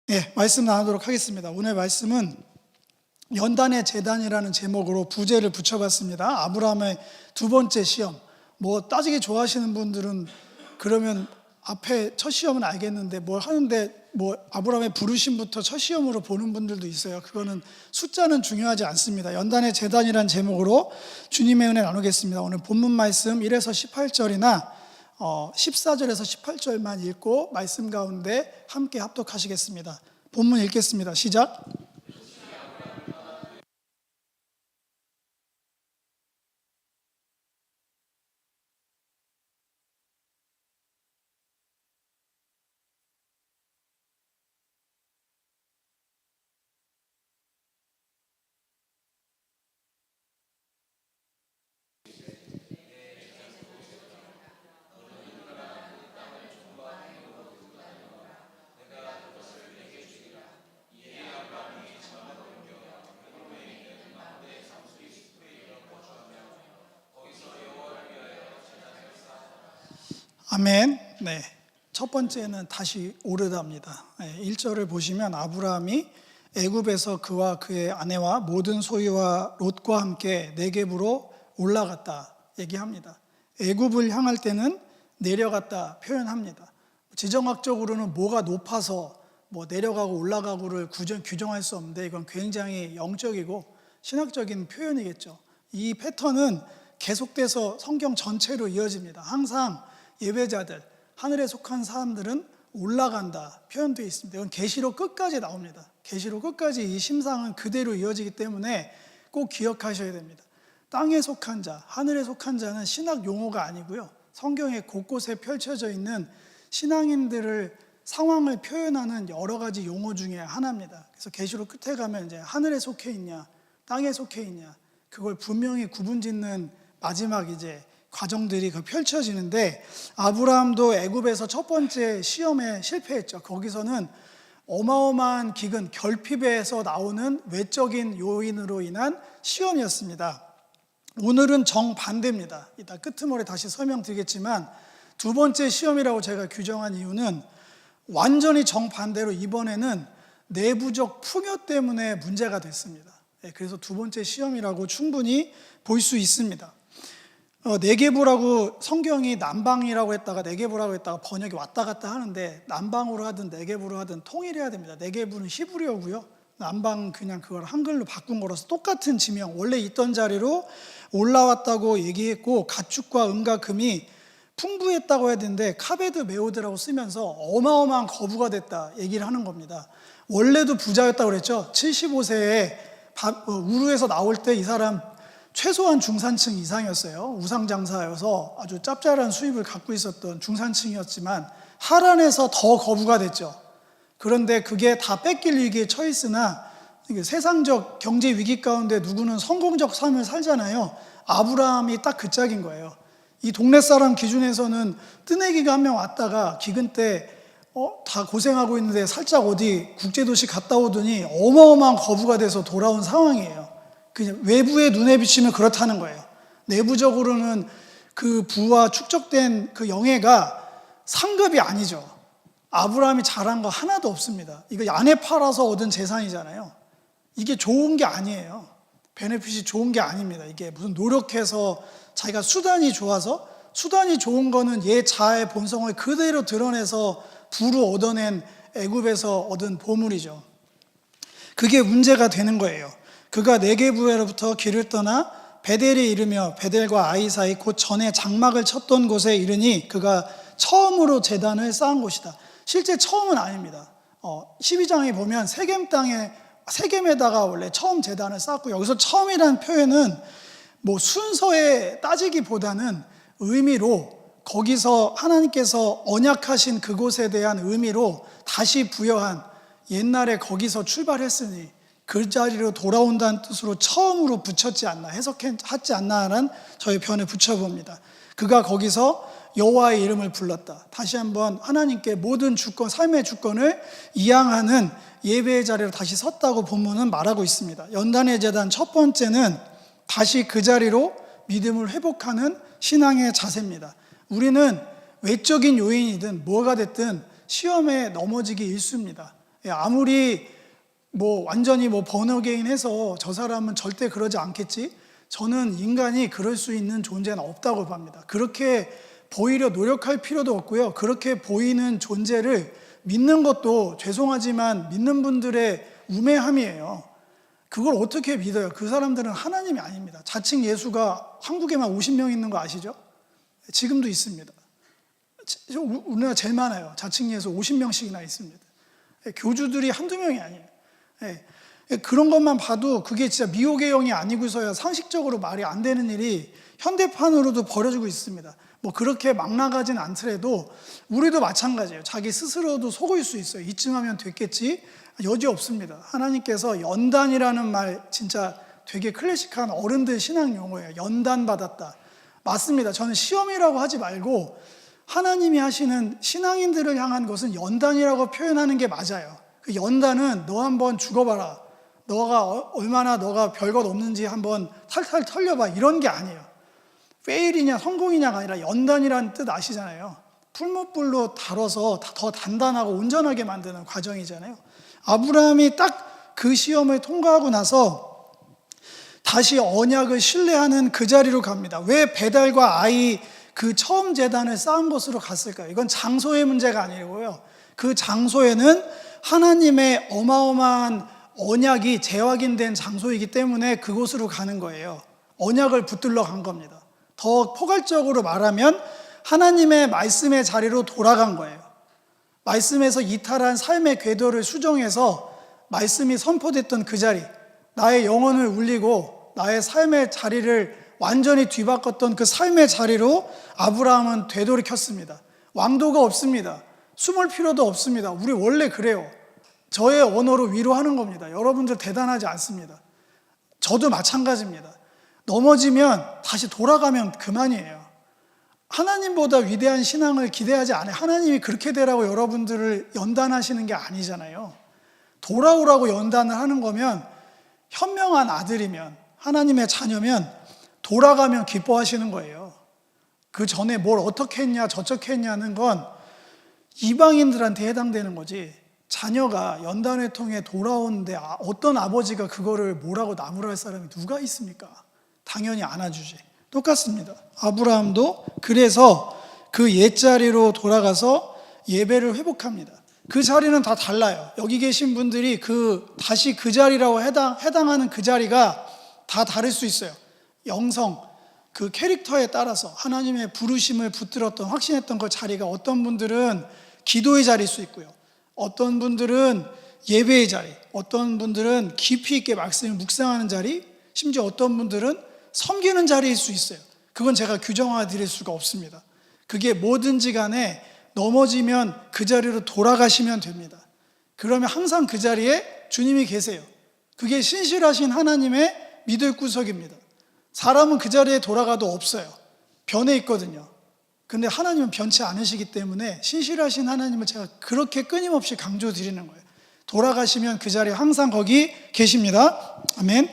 네, 말씀 나누도록 하겠습니다. 오늘 말씀은 연단의 제단이라는 제목으로 부제를 붙여봤습니다. 아브라함의 두 번째 시험. 따지기 좋아하시는 분들은 그러면 앞에 첫 시험은 알겠는데 뭘 하는데 아브라함의 부르심부터 첫 시험으로 보는 분들도 있어요. 그거는 숫자는 중요하지 않습니다. 연단의 제단이라는 제목으로 주님의 은혜 나누겠습니다. 오늘 본문 말씀 1에서 18절이나 14절에서 18절만 읽고 말씀 가운데 함께 합독하시겠습니다. 본문 읽겠습니다. 시작. 아멘. 네. 첫 번째는 다시 오르다입니다. 1절을 보시면 아브라함이 애굽에서 그와 그의 아내와 모든 소유와 롯과 함께 네겝으로 올라갔다 얘기합니다. 애굽을 향할 때는 내려갔다 표현합니다. 지정학적으로는 뭐가 높아서 내려가고 올라가고를 규정할 수 없는데 이건 굉장히 영적이고 신학적인 표현이겠죠. 이 패턴은 계속돼서 성경 전체로 이어집니다. 항상 예배자들, 하늘에 속한 사람들은 올라간다 표현되어 있습니다. 이건 계시록 끝까지 나옵니다. 계시록 끝까지 이 심상은 그대로 이어지기 때문에 꼭 기억하셔야 됩니다. 땅에 속한 자, 하늘에 속한 자는 신학 용어가 아니고요, 성경에 곳곳에 펼쳐져 있는 신앙인들을 상황을 표현하는 여러 가지 용어 중에 하나입니다. 그래서 계시록 끝에 가면 이제 하늘에 속해 있냐, 땅에 속해 있냐, 그걸 분명히 구분짓는 마지막 과정들이 펼쳐지는데, 아브라함도 애굽에서 첫 번째 시험에 실패했죠. 거기서는 어마어마한 기근, 결핍에서 나오는 외적인 요인으로 인한 시험이었습니다. 오늘은 정반대입니다. 이따 끄트머리 다시 설명드리겠지만, 두 번째 시험이라고 제가 규정한 이유는 완전히 정반대로 이번에는 내부적 풍요 때문에 문제가 됐습니다. 그래서 두 번째 시험이라고 충분히 볼 수 있습니다. 네겝이라고 성경이 남방이라고 했다가 네겝이라고 했다가 번역이 왔다 갔다 하는데, 남방으로 하든 네겝으로 하든 통일해야 됩니다. 네겝은 히브리어고요, 남방 그냥 그걸 한글로 바꾼 거라서 똑같은 지명, 원래 있던 자리로 올라왔다고 얘기했고, 가축과 은과 금이 풍부했다고 해야 되는데 카베드 메오드라고 쓰면서 어마어마한 거부가 됐다 얘기를 하는 겁니다. 원래도 부자였다고 그랬죠. 75세에 우르에서 나올 때 이 사람 최소한 중산층 이상이었어요. 우상장사여서 아주 짭짤한 수입을 갖고 있었던 중산층이었지만 하란에서 더 거부가 됐죠. 그런데 그게 다 뺏길 위기에 처했으나 세상적 경제 위기 가운데 누구는 성공적 삶을 살잖아요. 아브라함이 딱 그 짝인 거예요. 이 동네 사람 기준에서는 뜨내기가 한 명 왔다가 기근 때 다 고생하고 있는데 살짝 어디 국제도시 갔다 오더니 어마어마한 거부가 돼서 돌아온 상황이에요. 그냥 외부의 눈에 비치면 그렇다는 거예요. 내부적으로는 그 부와 축적된 그 영예가 상급이 아니죠. 아브라함이 잘한 거 하나도 없습니다. 이거 아내 팔아서 얻은 재산이잖아요. 이게 좋은 게 아니에요. 베네핏이 좋은 게 아닙니다. 이게 무슨 노력해서 자기가 수단이 좋아서, 수단이 좋은 거는 얘 자아의 본성을 그대로 드러내서 부로 얻어낸 애굽에서 얻은 보물이죠. 그게 문제가 되는 거예요. 그가 네겝으로부터 길을 떠나 베델에 이르며 베델과 아이 사이 곧 전에 장막을 쳤던 곳에 이르니 그가 처음으로 제단을 쌓은 곳이다. 실제 처음은 아닙니다. 12장에 보면 세겜에다가 원래 처음 제단을 쌓았고, 여기서 처음이라는 표현은 순서에 따지기보다는 의미로, 거기서 하나님께서 언약하신 그곳에 대한 의미로 다시 부여한, 옛날에 거기서 출발했으니 그 자리로 돌아온다는 뜻으로 처음으로 붙였지 않나, 해석하지 않나라는 저희 편에 붙여봅니다. 그가 거기서 여호와의 이름을 불렀다. 다시 한번 하나님께 모든 주권, 삶의 주권을 이양하는 예배의 자리로 다시 섰다고 본문은 말하고 있습니다. 연단의 제단 첫 번째는 다시 그 자리로 믿음을 회복하는 신앙의 자세입니다. 우리는 외적인 요인이든 뭐가 됐든 시험에 넘어지기 일쑤입니다. 아무리 뭐 완전히 뭐 번어게인해서 저 사람은 절대 그러지 않겠지, 저는 인간이 그럴 수 있는 존재는 없다고 봅니다. 그렇게 보이려 노력할 필요도 없고요, 그렇게 보이는 존재를 믿는 것도 죄송하지만 믿는 분들의 우매함이에요. 그걸 어떻게 믿어요? 그 사람들은 하나님이 아닙니다. 자칭 예수가 한국에만 50명 있는 거 아시죠? 지금도 있습니다. 우리나라 제일 많아요. 자칭 예수 50명씩이나 있습니다. 교주들이 한두 명이 아니에요. 그런 것만 봐도 그게 진짜 미혹의 영이 아니고서야 상식적으로 말이 안 되는 일이 현대판으로도 벌어지고 있습니다. 뭐 그렇게 막 나가진 않더라도 우리도 마찬가지예요. 자기 스스로도 속을 수 있어요. 이쯤 하면 됐겠지? 여지 없습니다. 하나님께서 연단이라는 말 진짜 되게 클래식한 어른들 신앙 용어예요. 연단 받았다. 맞습니다. 저는 시험이라고 하지 말고 하나님이 하시는 신앙인들을 향한 것은 연단이라고 표현하는 게 맞아요. 그 연단은 너 한번 죽어봐라, 너가 별것 없는지 한번 탈탈 털려봐, 이런 게 아니에요. 페일이냐 성공이냐가 아니라 연단이라는 뜻 아시잖아요. 풀무불로 다뤄서 더 단단하고 온전하게 만드는 과정이잖아요. 아브라함이 딱 그 시험을 통과하고 나서 다시 언약을 신뢰하는 그 자리로 갑니다. 왜 베달과 아이 그 처음 제단을 쌓은 곳으로 갔을까요? 이건 장소의 문제가 아니고요, 그 장소에는 하나님의 어마어마한 언약이 재확인된 장소이기 때문에 그곳으로 가는 거예요. 언약을 붙들러 간 겁니다. 더 포괄적으로 말하면 하나님의 말씀의 자리로 돌아간 거예요. 말씀에서 이탈한 삶의 궤도를 수정해서 말씀이 선포됐던 그 자리, 나의 영혼을 울리고 나의 삶의 자리를 완전히 뒤바꿨던 그 삶의 자리로 아브라함은 되돌이켰습니다. 왕도가 없습니다. 숨을 필요도 없습니다. 우리 원래 그래요. 저의 언어로 위로하는 겁니다. 여러분들 대단하지 않습니다. 저도 마찬가지입니다. 넘어지면 다시 돌아가면 그만이에요. 하나님보다 위대한 신앙을 기대하지 않아요. 하나님이 그렇게 되라고 여러분들을 연단하시는 게 아니잖아요. 돌아오라고 연단을 하는 거면, 현명한 아들이면, 하나님의 자녀면 돌아가면 기뻐하시는 거예요. 그 전에 뭘 어떻게 했냐 저렇게 했냐는 건 이방인들한테 해당되는 거지, 자녀가 연단을 통해 돌아오는데 어떤 아버지가 그거를 뭐라고 나무랄 사람이 누가 있습니까? 당연히 안아주지. 똑같습니다. 아브라함도 그래서 그 옛자리로 돌아가서 예배를 회복합니다. 그 자리는 다 달라요. 여기 계신 분들이 다시 그 자리라고 해당하는 그 자리가 다 다를 수 있어요. 영성, 그 캐릭터에 따라서 하나님의 부르심을 붙들었던, 확신했던 그 자리가, 어떤 분들은 기도의 자리일 수 있고요, 어떤 분들은 예배의 자리, 어떤 분들은 깊이 있게 말씀을 묵상하는 자리, 심지어 어떤 분들은 섬기는 자리일 수 있어요. 그건 제가 규정화 드릴 수가 없습니다. 그게 뭐든지 간에 넘어지면 그 자리로 돌아가시면 됩니다. 그러면 항상 그 자리에 주님이 계세요. 그게 신실하신 하나님의 믿을 구석입니다. 사람은 그 자리에 돌아가도 없어요. 변해 있거든요. 근데 하나님은 변치 않으시기 때문에 신실하신 하나님을 제가 그렇게 끊임없이 강조드리는 거예요. 돌아가시면 그 자리에 항상 거기 계십니다. 아멘.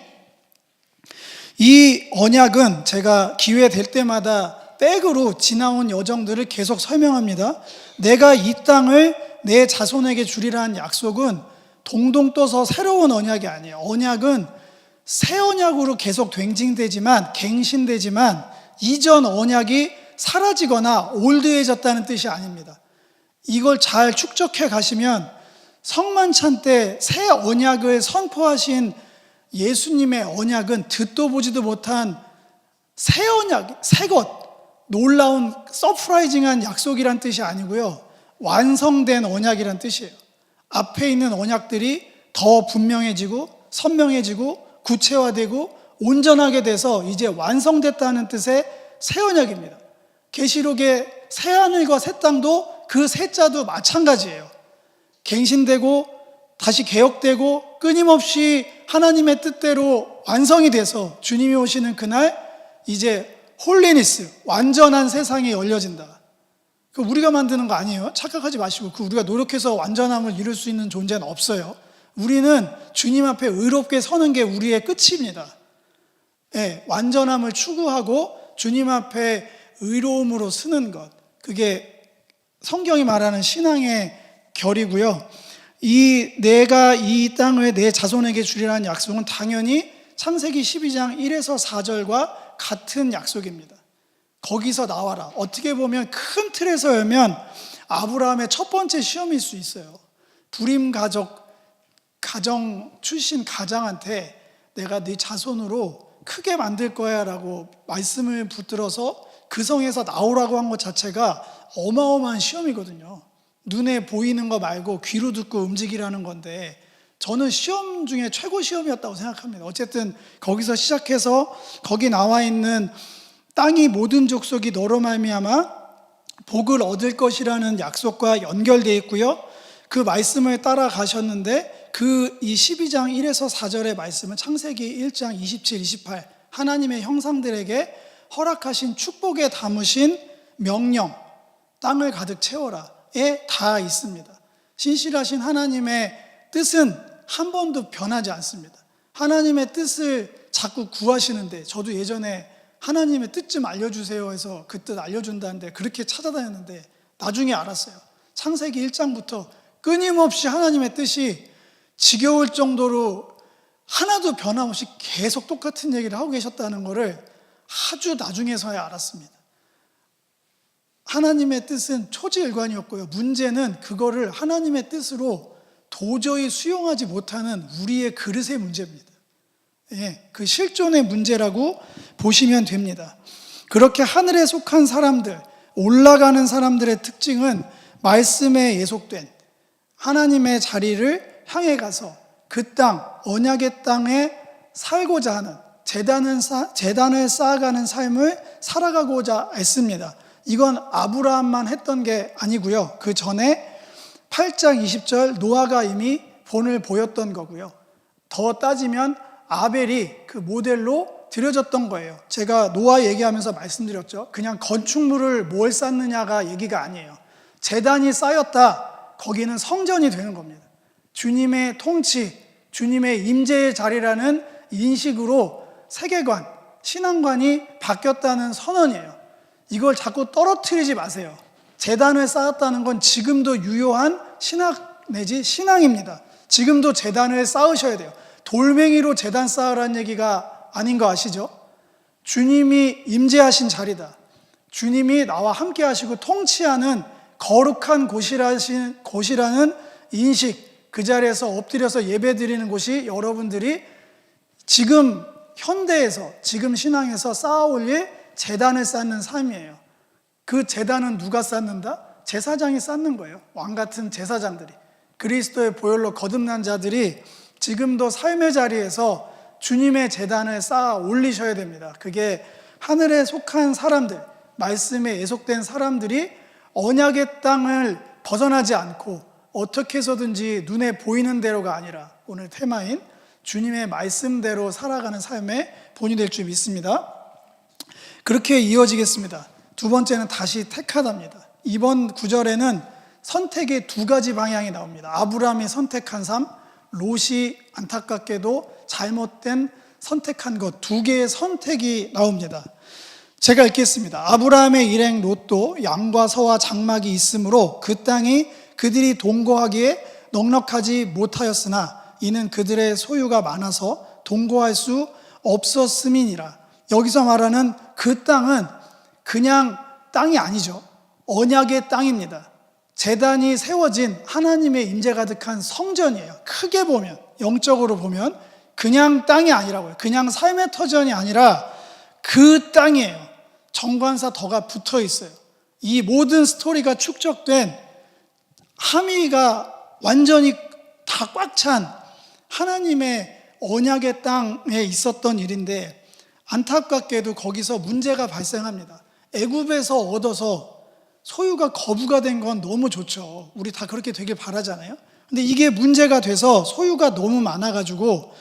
이 언약은 제가 기회 될 때마다 백으로 지나온 여정들을 계속 설명합니다. 내가 이 땅을 내 자손에게 주리라는 약속은 동동 떠서 새로운 언약이 아니에요. 언약은 새 언약으로 계속 갱신되지만 이전 언약이 사라지거나 올드해졌다는 뜻이 아닙니다. 이걸 잘 축적해 가시면 성만찬 때 새 언약을 선포하신 예수님의 언약은 듣도 보지도 못한 새 언약, 새 것, 놀라운 서프라이징한 약속이란 뜻이 아니고요, 완성된 언약이란 뜻이에요. 앞에 있는 언약들이 더 분명해지고 선명해지고 구체화되고 온전하게 돼서 이제 완성됐다는 뜻의 새 언약입니다. 계시록의 새 하늘과 새 땅도 그 새 자도 마찬가지예요. 갱신되고 다시 개혁되고 끊임없이 하나님의 뜻대로 완성이 돼서 주님이 오시는 그날 이제 홀리니스, 완전한 세상이 열려진다. 그 우리가 만드는 거 아니에요. 착각하지 마시고, 그 우리가 노력해서 완전함을 이룰 수 있는 존재는 없어요. 우리는 주님 앞에 의롭게 서는 게 우리의 끝입니다. 네, 완전함을 추구하고 주님 앞에 의로움으로 서는 것, 그게 성경이 말하는 신앙의 결이고요. 내가 이 땅을 내 자손에게 주리라는 약속은 당연히 창세기 12장 1에서 4절과 같은 약속입니다. 거기서 나와라. 어떻게 보면 큰 틀에서 열면 아브라함의 첫 번째 시험일 수 있어요. 불임 가정 출신 가장한테 내가 네 자손으로 크게 만들 거야 라고 말씀을 붙들어서 그 성에서 나오라고 한 것 자체가 어마어마한 시험이거든요. 눈에 보이는 거 말고 귀로 듣고 움직이라는 건데 저는 시험 중에 최고 시험이었다고 생각합니다. 어쨌든 거기서 시작해서 거기 나와 있는 땅이 모든 족속이 너로 말미암아 복을 얻을 것이라는 약속과 연결되어 있고요. 그 말씀을 따라가셨는데 이 12장 1에서 4절의 말씀은 창세기 1장 27, 28 하나님의 형상들에게 허락하신 축복에 담으신 명령 땅을 가득 채워라에 다 있습니다. 신실하신 하나님의 뜻은 한 번도 변하지 않습니다. 하나님의 뜻을 자꾸 구하시는데 저도 예전에 하나님의 뜻 좀 알려주세요 해서 그 뜻 알려준다는데 그렇게 찾아다녔는데 나중에 알았어요. 창세기 1장부터 끊임없이 하나님의 뜻이 지겨울 정도로 하나도 변함없이 계속 똑같은 얘기를 하고 계셨다는 것을 아주 나중에서야 알았습니다. 하나님의 뜻은 초지일관이었고요. 문제는 그거를 하나님의 뜻으로 도저히 수용하지 못하는 우리의 그릇의 문제입니다. 그 실존의 문제라고 보시면 됩니다. 그렇게 하늘에 속한 사람들, 올라가는 사람들의 특징은 말씀에 예속된 하나님의 자리를 향해 가서 그 땅, 언약의 땅에 살고자 하는 제단을 쌓아가는 삶을 살아가고자 했습니다. 이건 아브라함만 했던 게 아니고요. 그 전에 8장 20절 노아가 이미 본을 보였던 거고요. 더 따지면 아벨이 그 모델로 드려졌던 거예요. 제가 노아 얘기하면서 말씀드렸죠. 그냥 건축물을 뭘 쌓느냐가 얘기가 아니에요. 제단이 쌓였다. 거기는 성전이 되는 겁니다. 주님의 통치, 주님의 임재의 자리라는 인식으로 세계관, 신앙관이 바뀌었다는 선언이에요. 이걸 자꾸 떨어뜨리지 마세요. 제단을 쌓았다는 건 지금도 유효한 신학 내지 신앙입니다. 지금도 제단을 쌓으셔야 돼요. 돌멩이로 제단 쌓으라는 얘기가 아닌 거 아시죠? 주님이 임재하신 자리다. 주님이 나와 함께 하시고 통치하는 거룩한 곳이라는 인식, 그 자리에서 엎드려서 예배드리는 곳이 여러분들이 지금 현대에서, 지금 신앙에서 쌓아올릴 제단을 쌓는 삶이에요. 그 제단은 누가 쌓는다? 제사장이 쌓는 거예요. 왕같은 제사장들이. 그리스도의 보혈로 거듭난 자들이 지금도 삶의 자리에서 주님의 제단을 쌓아 올리셔야 됩니다. 그게 하늘에 속한 사람들, 말씀에 예속된 사람들이 언약의 땅을 벗어나지 않고 어떻게 해서든지 눈에 보이는 대로가 아니라 오늘 테마인 주님의 말씀대로 살아가는 삶의 본이 될 줄 믿습니다. 그렇게 이어지겠습니다. 두 번째는 다시 택하다입니다. 이번 구절에는 선택의 두 가지 방향이 나옵니다. 아브라함이 선택한 삶, 롯이 안타깝게도 잘못된 선택한 것, 두 개의 선택이 나옵니다. 제가 읽겠습니다. 아브라함의 일행 롯도 양과 소와 장막이 있으므로 그 땅이 그들이 동거하기에 넉넉하지 못하였으나 이는 그들의 소유가 많아서 동거할 수 없었음이니라. 여기서 말하는 그 땅은 그냥 땅이 아니죠. 언약의 땅입니다. 제단이 세워진 하나님의 임재 가득한 성전이에요. 크게 보면, 영적으로 보면 그냥 땅이 아니라고요. 그냥 삶의 터전이 아니라 그 땅이에요. 정관사 덕가 붙어 있어요. 이 모든 스토리가 축적된 함의가 완전히 다 꽉 찬 하나님의 언약의 땅에 있었던 일인데 안타깝게도 거기서 문제가 발생합니다. 애굽에서 얻어서 소유가 거부가 된 건 너무 좋죠. 우리 다 그렇게 되길 바라잖아요. 근데 이게 문제가 돼서 소유가 너무 많아가지고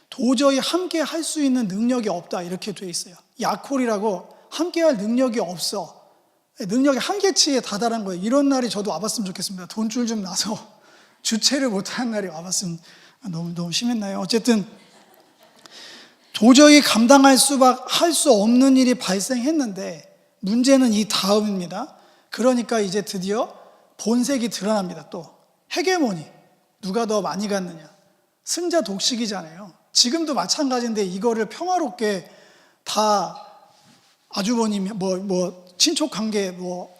도저히 함께 할 수 있는 능력이 없다 이렇게 돼 있어요. 야콜이라고 함께 할 능력이 없어. 능력이 한계치에 다다른 거예요. 이런 날이 저도 와봤으면 좋겠습니다. 돈줄 좀 나서 주체를 못하는 날이 와봤으면 너무 심했나요? 어쨌든 도저히 감당할 할 수 없는 일이 발생했는데 문제는 이 다음입니다. 그러니까 이제 드디어 본색이 드러납니다. 또 헤게모니, 누가 더 많이 갔느냐? 승자 독식이잖아요. 지금도 마찬가지인데 이거를 평화롭게 다 아주버님이 친척 관계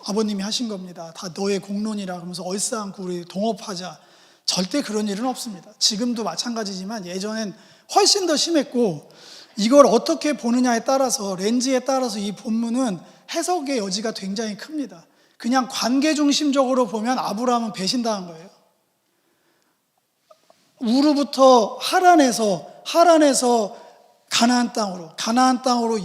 아버님이 하신 겁니다. 다 너의 공론이라 그러면서 얼싸안고 우리 동업하자. 절대 그런 일은 없습니다. 지금도 마찬가지지만 예전엔 훨씬 더 심했고, 이걸 어떻게 보느냐에 따라서, 렌즈에 따라서 이 본문은 해석의 여지가 굉장히 큽니다. 그냥 관계 중심적으로 보면 아브라함은 배신당한 거예요. 우르부터 하란에서 가나안 땅으로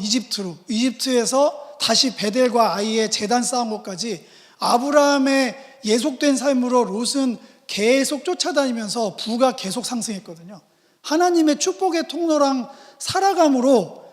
이집트에서 다시 베델과 아이의 제단 쌓은 것까지 아브라함의 예속된 삶으로 롯은 계속 쫓아다니면서 부가 계속 상승했거든요. 하나님의 축복의 통로랑 살아감으로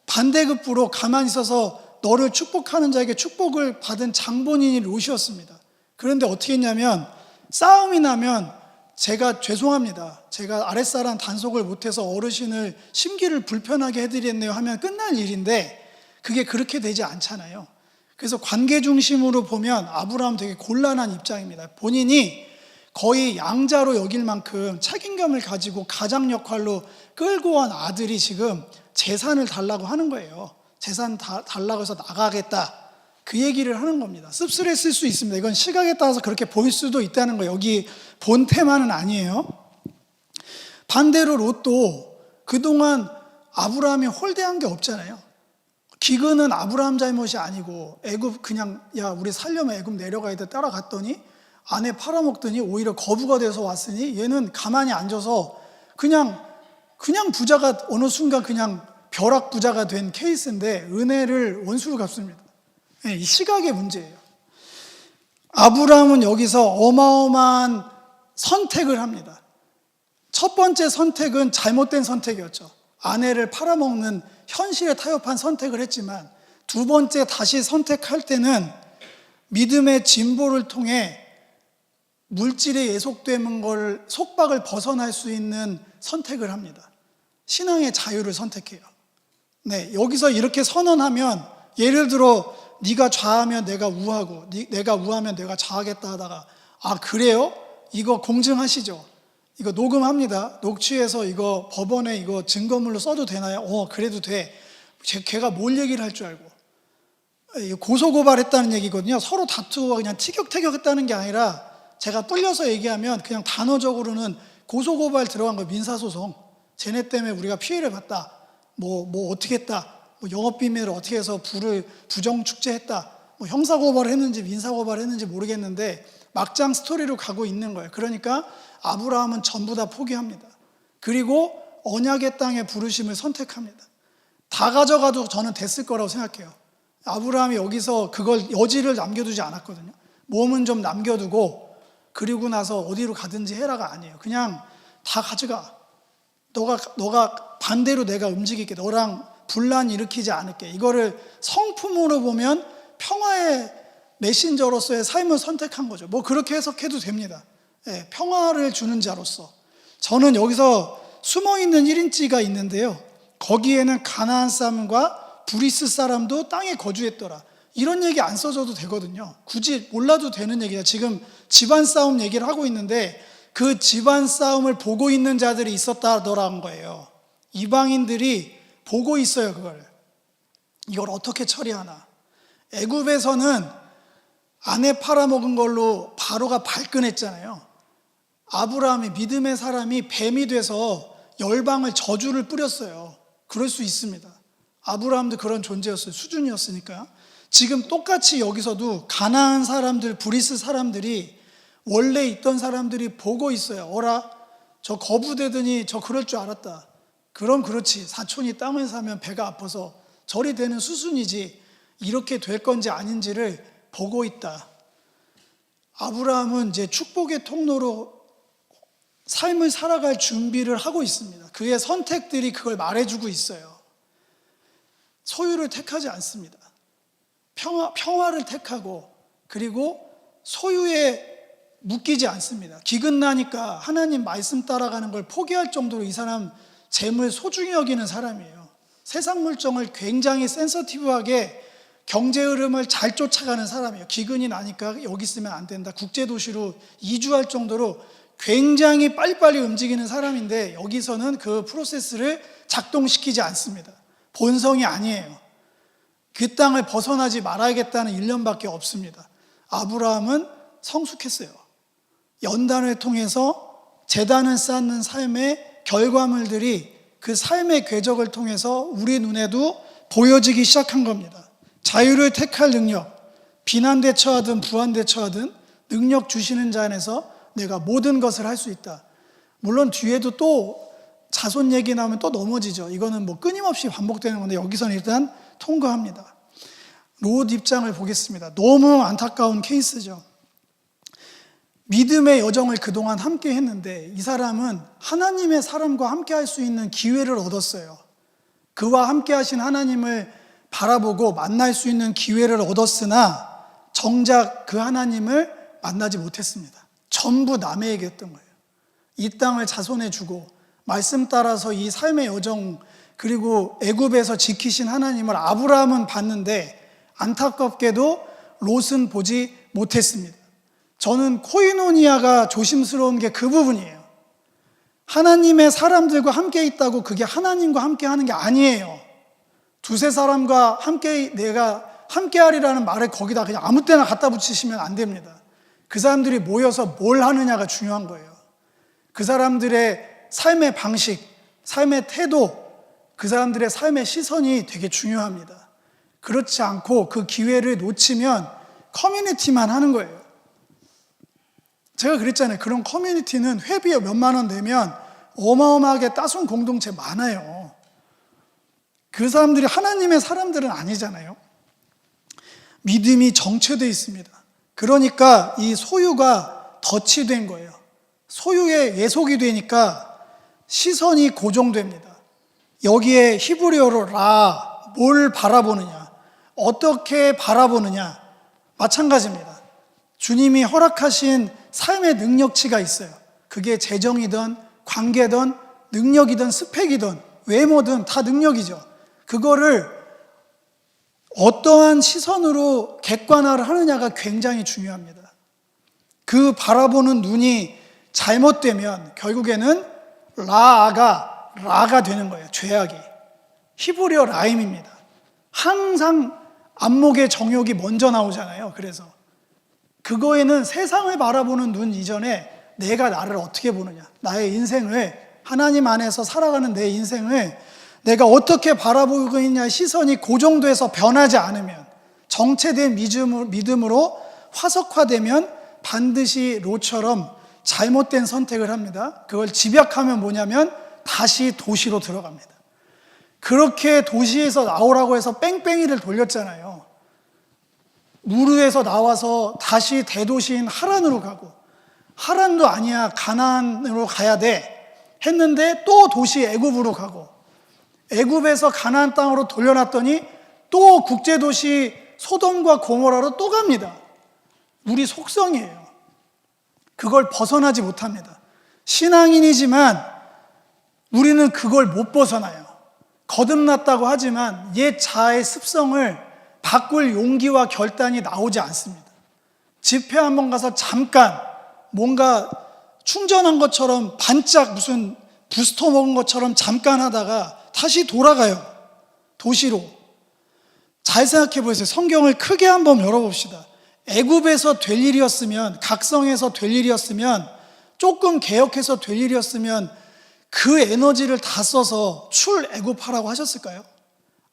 반대급부로 가만히 있어서 너를 축복하는 자에게 축복을 받은 장본인이 롯이었습니다. 그런데 어떻게 했냐면, 싸움이 나면 제가 죄송합니다, 제가 아랫사람 단속을 못해서 어르신을 심기를 불편하게 해드렸네요 하면 끝날 일인데 그게 그렇게 되지 않잖아요. 그래서 관계 중심으로 보면 아브라함 되게 곤란한 입장입니다. 본인이 거의 양자로 여길 만큼 책임감을 가지고 가장 역할로 끌고 온 아들이 지금 재산을 달라고 하는 거예요. 재산 달라고 해서 나가겠다, 그 얘기를 하는 겁니다. 씁쓸했을 수 있습니다. 이건 시각에 따라서 그렇게 보일 수도 있다는 거예요. 여기 본 테마는 아니에요. 반대로 롯도 그동안 아브라함이 홀대한 게 없잖아요. 기근은 아브라함 잘못이 아니고, 애굽 그냥 야 우리 살려면 애굽 내려가야 돼 따라갔더니 아내 팔아먹더니 오히려 거부가 돼서 왔으니 얘는 가만히 앉아서 그냥 부자가 어느 순간 그냥 벼락 부자가 된 케이스인데 은혜를 원수로 갚습니다. 이 시각의 문제예요. 아브라함은 여기서 어마어마한 선택을 합니다. 첫 번째 선택은 잘못된 선택이었죠. 아내를 팔아먹는 현실에 타협한 선택을 했지만, 두 번째 다시 선택할 때는 믿음의 진보를 통해 물질에 예속되는 걸 속박을 벗어날 수 있는 선택을 합니다. 신앙의 자유를 선택해요. 네, 여기서 이렇게 선언하면, 예를 들어 네가 좌하면 내가 우하고 내가 우하면 내가 좌하겠다 하다가, 아 그래요? 이거 공증하시죠? 이거 녹음합니다. 녹취해서 이거 법원에 이거 증거물로 써도 되나요? 그래도 돼. 걔가 뭘 얘기를 할 줄 알고. 고소고발했다는 얘기거든요. 서로 다투고 그냥 티격태격했다는 게 아니라, 제가 뿔려서 얘기하면 그냥 단어적으로는 고소고발 들어간 거, 민사소송. 쟤네 때문에 우리가 피해를 봤다. 뭐 어떻게 했다. 영업비밀을 어떻게 해서 부를 부정축제했다. 형사고발을 했는지 민사고발을 했는지 모르겠는데 막장 스토리로 가고 있는 거예요. 그러니까 아브라함은 전부 다 포기합니다. 그리고 언약의 땅의 부르심을 선택합니다. 다 가져가도 저는 됐을 거라고 생각해요. 아브라함이 여기서 그걸 여지를 남겨두지 않았거든요. 몸은 좀 남겨두고 그리고 나서 어디로 가든지 해라가 아니에요. 그냥 다 가져가. 너가 반대로 내가 움직일게. 너랑 분란 일으키지 않을게. 이거를 성품으로 보면 평화의 메신저로서의 삶을 선택한 거죠. 그렇게 해석해도 됩니다. 평화를 주는 자로서. 저는 여기서 숨어있는 1인치가 있는데요, 거기에는 가나안 사람과 브리스 사람도 땅에 거주했더라. 이런 얘기 안 써줘도 되거든요. 굳이 몰라도 되는 얘기다. 지금 집안 싸움 얘기를 하고 있는데 그 집안 싸움을 보고 있는 자들이 있었다더라는 거예요. 이방인들이 보고 있어요. 이걸 어떻게 처리하나. 애굽에서는 아내 팔아먹은 걸로 바로가 발끈했잖아요. 아브라함이, 믿음의 사람이 뱀이 돼서 열방을 저주를 뿌렸어요. 그럴 수 있습니다. 아브라함도 그런 존재였어요. 수준이었으니까. 지금 똑같이 여기서도 가나안 사람들, 브리스 사람들이, 원래 있던 사람들이 보고 있어요. 어라, 저 거부되더니 저 그럴 줄 알았다. 그럼 그렇지, 사촌이 땅을 사면 배가 아파서 절이 되는 수순이지, 이렇게 될 건지 아닌지를 보고 있다. 아브라함은 이제 축복의 통로로 삶을 살아갈 준비를 하고 있습니다. 그의 선택들이 그걸 말해주고 있어요. 소유를 택하지 않습니다. 평화를 택하고, 그리고 소유에 묶이지 않습니다. 기근 나니까 하나님 말씀 따라가는 걸 포기할 정도로 이 사람 재물 소중히 여기는 사람이에요. 세상 물정을 굉장히 센서티브하게 경제 흐름을 잘 쫓아가는 사람이에요. 기근이 나니까 여기 있으면 안 된다. 국제도시로 이주할 정도로 굉장히 빨리빨리 움직이는 사람인데 여기서는 그 프로세스를 작동시키지 않습니다. 본성이 아니에요. 그 땅을 벗어나지 말아야겠다는 일념밖에 없습니다. 아브라함은 성숙했어요. 연단을 통해서 제단을 쌓는 삶의 결과물들이 그 삶의 궤적을 통해서 우리 눈에도 보여지기 시작한 겁니다. 자유를 택할 능력, 비난대처하든 부안대처하든 능력 주시는 자 안에서 내가 모든 것을 할 수 있다. 물론 뒤에도 또 자손 얘기 나오면 또 넘어지죠. 이거는 뭐 끊임없이 반복되는 건데 여기서는 일단 통과합니다. 롯 입장을 보겠습니다. 너무 안타까운 케이스죠. 믿음의 여정을 그동안 함께 했는데 이 사람은 하나님의 사람과 함께 할 수 있는 기회를 얻었어요. 그와 함께 하신 하나님을 바라보고 만날 수 있는 기회를 얻었으나 정작 그 하나님을 만나지 못했습니다. 전부 남의 얘기였던 거예요. 이 땅을 자손해 주고 말씀 따라서 이 삶의 여정 그리고 애굽에서 지키신 하나님을 아브라함은 봤는데 안타깝게도 롯은 보지 못했습니다. 저는 코이노니아가 조심스러운 게 그 부분이에요. 하나님의 사람들과 함께 있다고 그게 하나님과 함께 하는 게 아니에요. 두세 사람과 함께 내가 함께 하리라는 말을 거기다 그냥 아무 때나 갖다 붙이시면 안 됩니다. 그 사람들이 모여서 뭘 하느냐가 중요한 거예요. 그 사람들의 삶의 방식, 삶의 태도, 그 사람들의 삶의 시선이 되게 중요합니다. 그렇지 않고 그 기회를 놓치면 커뮤니티만 하는 거예요. 제가 그랬잖아요. 그런 커뮤니티는 회비에 몇만 원 내면 어마어마하게 따순 공동체 많아요. 그 사람들이 하나님의 사람들은 아니잖아요. 믿음이 정체되어 있습니다. 그러니까 이 소유가 덫이 된 거예요. 소유에 예속이 되니까 시선이 고정됩니다. 여기에 히브리어로 뭘 바라보느냐, 어떻게 바라보느냐 마찬가지입니다. 주님이 허락하신 삶의 능력치가 있어요. 그게 재정이든 관계든 능력이든 스펙이든 외모든 다 능력이죠. 그거를 어떠한 시선으로 객관화를 하느냐가 굉장히 중요합니다. 그 바라보는 눈이 잘못되면 결국에는 라가 되는 거예요. 죄악이. 히브리어 라임입니다. 항상 안목의 정욕이 먼저 나오잖아요. 그래서 그거에는 세상을 바라보는 눈 이전에 내가 나를 어떻게 보느냐, 나의 인생을 하나님 안에서 살아가는 내 인생을 내가 어떻게 바라보고 있냐의 시선이 고정돼서 변하지 않으면, 정체된 믿음으로 화석화되면 반드시 롯처럼 잘못된 선택을 합니다. 그걸 집약하면 뭐냐면 다시 도시로 들어갑니다. 그렇게 도시에서 나오라고 해서 뺑뺑이를 돌렸잖아요. 우르에서 나와서 다시 대도시인 하란으로 가고, 하란도 아니야 가나안으로 가야 돼 했는데 또 도시 애굽으로 가고, 애굽에서 가나안 땅으로 돌려놨더니 또 국제도시 소돔과 고모라로 또 갑니다. 우리 속성이에요. 그걸 벗어나지 못합니다. 신앙인이지만 우리는 그걸 못 벗어나요. 거듭났다고 하지만 옛 자아의 습성을 바꿀 용기와 결단이 나오지 않습니다. 집회 한번 가서 잠깐 뭔가 충전한 것처럼 반짝 무슨 부스터 먹은 것처럼 잠깐 하다가 다시 돌아가요. 도시로. 잘 생각해 보세요. 성경을 크게 한번 열어봅시다. 애굽에서 될 일이었으면, 각성해서 될 일이었으면, 조금 개혁해서 될 일이었으면 그 에너지를 다 써서 출애굽하라고 하셨을까요?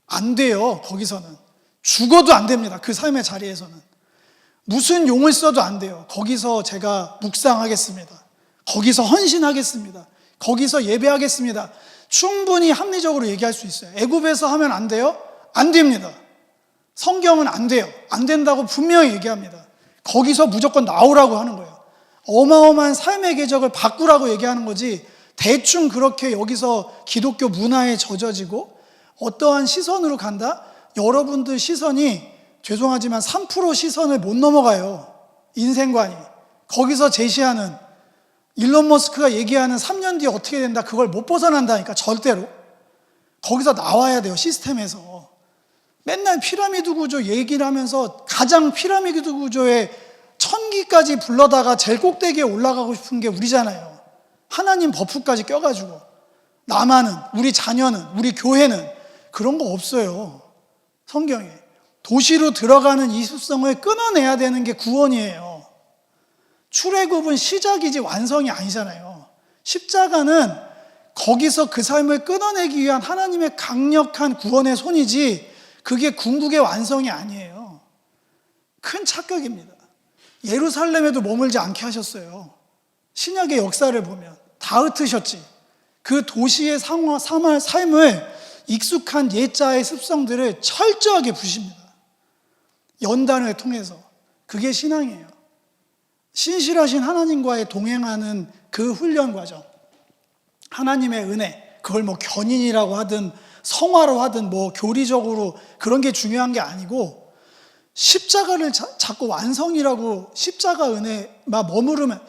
안 돼요. 거기서는 죽어도 안 됩니다. 그 삶의 자리에서는 무슨 용을 써도 안 돼요. 거기서 제가 묵상하겠습니다. 거기서 헌신하겠습니다. 거기서 예배하겠습니다. 충분히 합리적으로 얘기할 수 있어요. 애굽에서 하면 안 돼요? 안 됩니다. 성경은 안 돼요. 안 된다고 분명히 얘기합니다. 거기서 무조건 나오라고 하는 거예요. 어마어마한 삶의 궤적을 바꾸라고 얘기하는 거지, 대충 그렇게 여기서 기독교 문화에 젖어지고 어떠한 시선으로 간다? 여러분들 시선이 죄송하지만 3% 시선을 못 넘어가요. 인생관이. 거기서 제시하는 일론 머스크가 얘기하는 3년 뒤에 어떻게 된다, 그걸 못 벗어난다니까. 절대로 거기서 나와야 돼요. 시스템에서 맨날 피라미드 구조 얘기를 하면서 가장 피라미드 구조의 천기까지 불러다가 제일 꼭대기에 올라가고 싶은 게 우리잖아요. 하나님 버프까지 껴가지고. 나만은, 우리 자녀는, 우리 교회는 그런 거 없어요. 성경에. 도시로 들어가는 이 습성을 끊어내야 되는 게 구원이에요. 출애굽은 시작이지 완성이 아니잖아요. 십자가는 거기서 그 삶을 끊어내기 위한 하나님의 강력한 구원의 손이지 그게 궁극의 완성이 아니에요. 큰 착각입니다. 예루살렘에도 머물지 않게 하셨어요. 신약의 역사를 보면 다 흩으셨지. 그 도시의 삶을 익숙한 옛자의 습성들을 철저하게 부십니다. 연단을 통해서. 그게 신앙이에요. 신실하신 하나님과의 동행하는 그 훈련 과정. 하나님의 은혜, 그걸 뭐 견인이라고 하든 성화로 하든 뭐 교리적으로 그런 게 중요한 게 아니고 십자가를 자꾸 완성이라고 십자가 은혜만 머무르면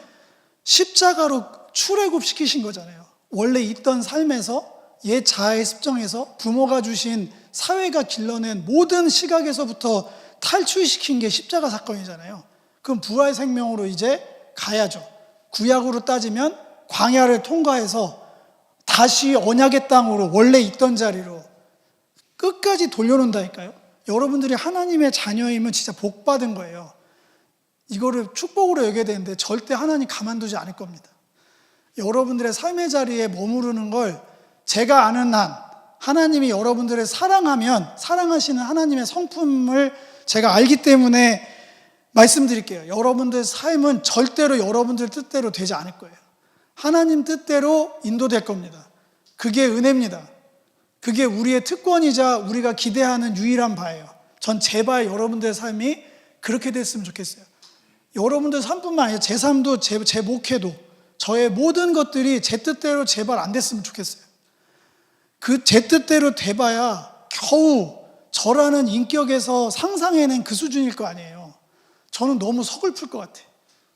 십자가로 출애굽시키신 거잖아요. 원래 있던 삶에서 옛 자아의 습성에서 부모가 주신 사회가 길러낸 모든 시각에서부터 탈출시킨 게 십자가 사건이잖아요. 그럼 부활 생명으로 이제 가야죠. 구약으로 따지면 광야를 통과해서 다시 언약의 땅으로 원래 있던 자리로 끝까지 돌려놓는다니까요. 여러분들이 하나님의 자녀이면 진짜 복 받은 거예요. 이거를 축복으로 여겨야 되는데 절대 하나님 가만두지 않을 겁니다. 여러분들의 삶의 자리에 머무르는 걸 제가 아는 한 하나님이 여러분들을 사랑하면 사랑하시는 하나님의 성품을 제가 알기 때문에 말씀드릴게요. 여러분들 삶은 절대로 여러분들 뜻대로 되지 않을 거예요. 하나님 뜻대로 인도될 겁니다. 그게 은혜입니다. 그게 우리의 특권이자 우리가 기대하는 유일한 바예요. 전 제발 여러분들의 삶이 그렇게 됐으면 좋겠어요. 여러분들 삶뿐만 아니라 제 삶도 제 목회도 저의 모든 것들이 제 뜻대로 제발 안 됐으면 좋겠어요. 그 제 뜻대로 돼봐야 겨우 저라는 인격에서 상상해낸 그 수준일 거 아니에요. 저는 너무 서글플 것 같아요.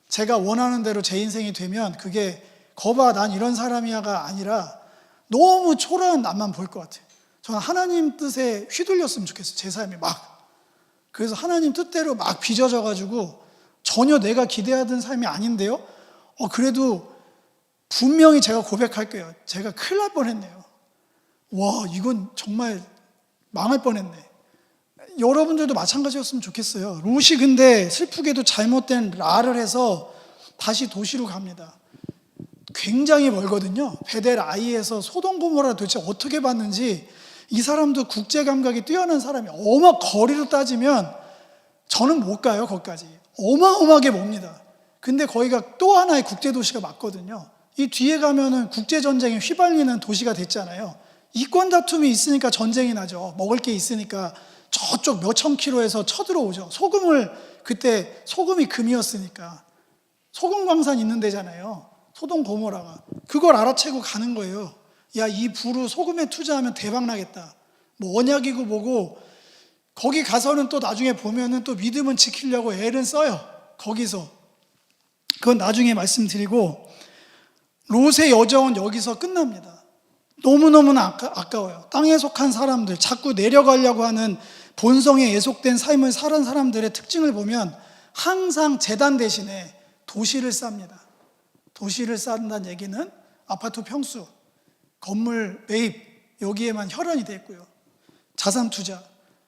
제가 원하는 대로 제 인생이 되면 그게 거봐 난 이런 사람이야가 아니라 너무 초라한 나만 보일 것 같아요. 저는 하나님 뜻에 휘둘렸으면 좋겠어요. 제 삶이 막. 그래서 하나님 뜻대로 막 빚어져가지고 전혀 내가 기대하던 삶이 아닌데요. 그래도 분명히 제가 고백할게요. 제가 큰일 날 뻔했네요. 와, 이건 정말 망할 뻔했네. 여러분들도 마찬가지였으면 좋겠어요. 롯이 근데 슬프게도 잘못된 라를 해서 다시 도시로 갑니다. 굉장히 멀거든요. 베델 아이에서 소돔 고모라 도대체 어떻게 봤는지 이 사람도 국제 감각이 뛰어난 사람이 거리로 따지면 저는 못 가요. 거기까지. 어마어마하게 멉니다. 근데 거기가 또 하나의 국제도시가 맞거든요. 이 뒤에 가면은 국제전쟁에 휘발리는 도시가 됐잖아요. 이권 다툼이 있으니까 전쟁이 나죠. 먹을 게 있으니까 저쪽 몇천 킬로에서 쳐들어오죠. 그때 소금이 금이었으니까. 소금 광산 있는 데잖아요. 소돔 고모라가. 그걸 알아채고 가는 거예요. 야, 이 부로 소금에 투자하면 대박 나겠다. 뭐 언약이고 뭐고. 거기 가서는 또 나중에 보면은 또 믿음은 지키려고 애를 써요. 거기서. 그건 나중에 말씀드리고, 롯의 여정은 여기서 끝납니다. 너무너무나 아까워요. 땅에 속한 사람들, 자꾸 내려가려고 하는 본성에 예속된 삶을 살은 사람들의 특징을 보면 항상 재단 대신에 도시를 쌉니다. 도시를 쌓는다는 얘기는 아파트 평수, 건물 매입, 여기에만 혈안이 돼 있고요. 자산 투자,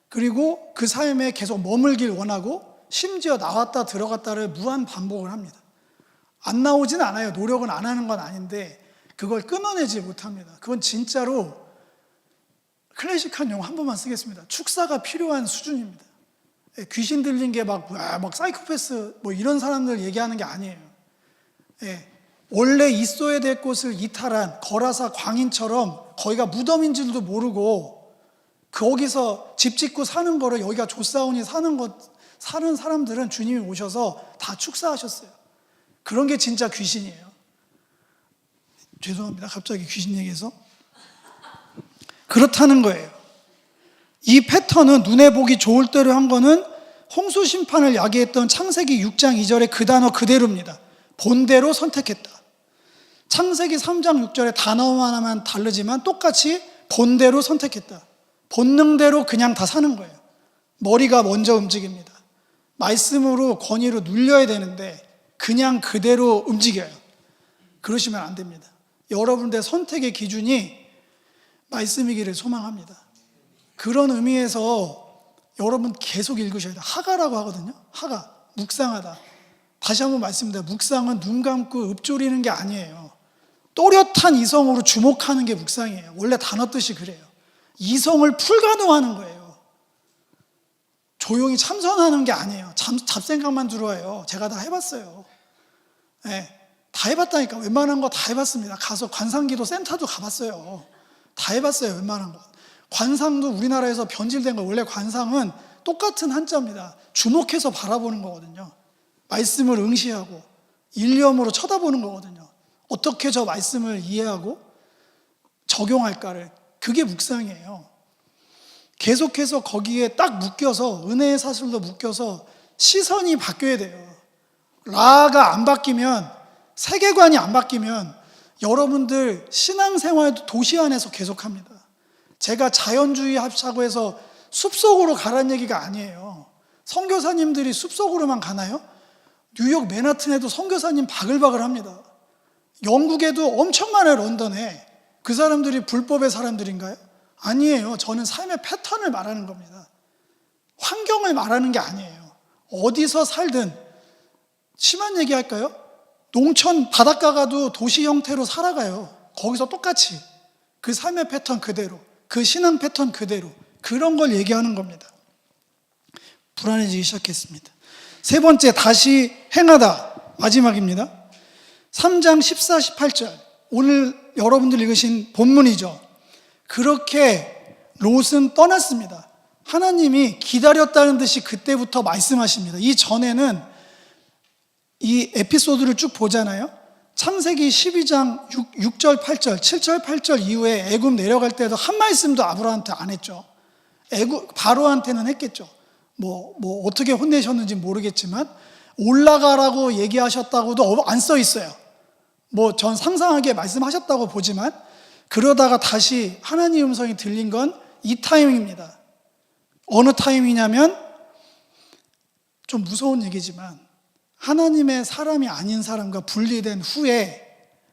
그리고 그 삶에 계속 머물길 원하고 심지어 나왔다 들어갔다를 무한 반복을 합니다. 안 나오진 않아요. 노력은 안 하는 건 아닌데 그걸 끊어내지 못합니다. 그건 진짜로 클래식한 용어 한 번만 쓰겠습니다. 축사가 필요한 수준입니다. 귀신 들린 게 막 사이코패스 뭐 이런 사람들 얘기하는 게 아니에요. 원래 있어야 될 곳을 이탈한 거라사 광인처럼 거기가 무덤인 줄도 모르고 거기서 집 짓고 사는 거를 여기가 조사원이 사는 사람들은 주님이 오셔서 다 축사하셨어요. 그런 게 진짜 귀신이에요. 죄송합니다. 갑자기 귀신 얘기해서. 그렇다는 거예요. 이 패턴은 눈에 보기 좋을 대로 한 거는 홍수 심판을 야기했던 창세기 6장 2절의 그 단어 그대로입니다. 본대로 선택했다. 창세기 3장 6절의 단어 하나만 다르지만 똑같이 본대로 선택했다. 본능대로 그냥 다 사는 거예요. 머리가 먼저 움직입니다. 말씀으로 권위로 눌려야 되는데 그냥 그대로 움직여요. 그러시면 안 됩니다. 여러분들의 선택의 기준이 말씀이기를 소망합니다. 그런 의미에서 여러분 계속 읽으셔야 돼요. 하가라고 하거든요. 하가, 묵상하다. 다시 한번 말씀드립니다. 묵상은 눈 감고 읊조리는 게 아니에요. 또렷한 이성으로 주목하는 게 묵상이에요. 원래 단어 뜻이 그래요. 이성을 풀가능하는 거예요. 조용히 참선하는 게 아니에요. 잡생각만 들어와요. 제가 다 해봤어요. 네, 다 해봤다니까. 웬만한 거 다 해봤습니다. 가서 관상기도 센터도 가봤어요. 다 해봤어요. 웬만한 거. 관상도 우리나라에서 변질된 거. 원래 관상은 똑같은 한자입니다. 주목해서 바라보는 거거든요. 말씀을 응시하고 일념으로 쳐다보는 거거든요. 어떻게 저 말씀을 이해하고 적용할까를. 그게 묵상이에요. 계속해서 거기에 딱 묶여서 은혜의 사슬로 묶여서 시선이 바뀌어야 돼요. 라가 안 바뀌면, 세계관이 안 바뀌면 여러분들 신앙생활도 도시 안에서 계속합니다. 제가 자연주의 합사고 해서 숲속으로 가라는 얘기가 아니에요. 선교사님들이 숲속으로만 가나요? 뉴욕 맨하튼에도 선교사님 바글바글 합니다. 영국에도 엄청 많아요. 런던에. 그 사람들이 불법의 사람들인가요? 아니에요. 저는 삶의 패턴을 말하는 겁니다. 환경을 말하는 게 아니에요. 어디서 살든, 심한 얘기 할까요? 농촌 바닷가 가도 도시 형태로 살아가요. 거기서 똑같이 그 삶의 패턴 그대로, 그 신앙 패턴 그대로, 그런 걸 얘기하는 겁니다. 불안해지기 시작했습니다. 세 번째, 다시 행하다. 마지막입니다. 3장 14, 18절. 오늘 여러분들 읽으신 본문이죠. 그렇게 롯은 떠났습니다. 하나님이 기다렸다는 듯이 그때부터 말씀하십니다. 이 전에는 이 에피소드를 쭉 보잖아요. 창세기 12장 6절, 8절, 7절, 8절 이후에 애굽 내려갈 때도 한 말씀도 아브라함한테 안 했죠. 바로한테는 했겠죠. 뭐 어떻게 혼내셨는지 모르겠지만 올라가라고 얘기하셨다고도 안 써 있어요. 전 상상하게 말씀하셨다고 보지만, 그러다가 다시 하나님 음성이 들린 건 이 타이밍입니다. 어느 타이밍이냐면, 좀 무서운 얘기지만 하나님의 사람이 아닌 사람과 분리된 후에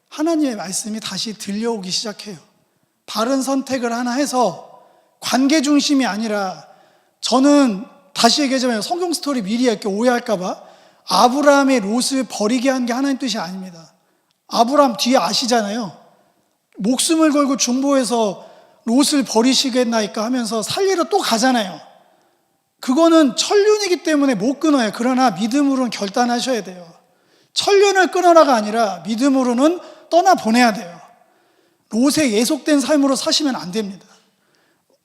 하나님의 말씀이 다시 들려오기 시작해요. 바른 선택을 하나 해서 관계 중심이 아니라, 저는 다시 얘기하자면 성경 스토리 미리 이렇게 오해할까 봐, 아브라함의 롯을 버리게 한 게 하나님 뜻이 아닙니다. 아브라함 뒤에 아시잖아요. 목숨을 걸고 중보해서 롯을 버리시겠나이까 하면서 살리러 또 가잖아요. 그거는 천륜이기 때문에 못 끊어요. 그러나 믿음으로는 결단하셔야 돼요. 천륜을 끊어라가 아니라 믿음으로는 떠나보내야 돼요. 롯의 예속된 삶으로 사시면 안 됩니다.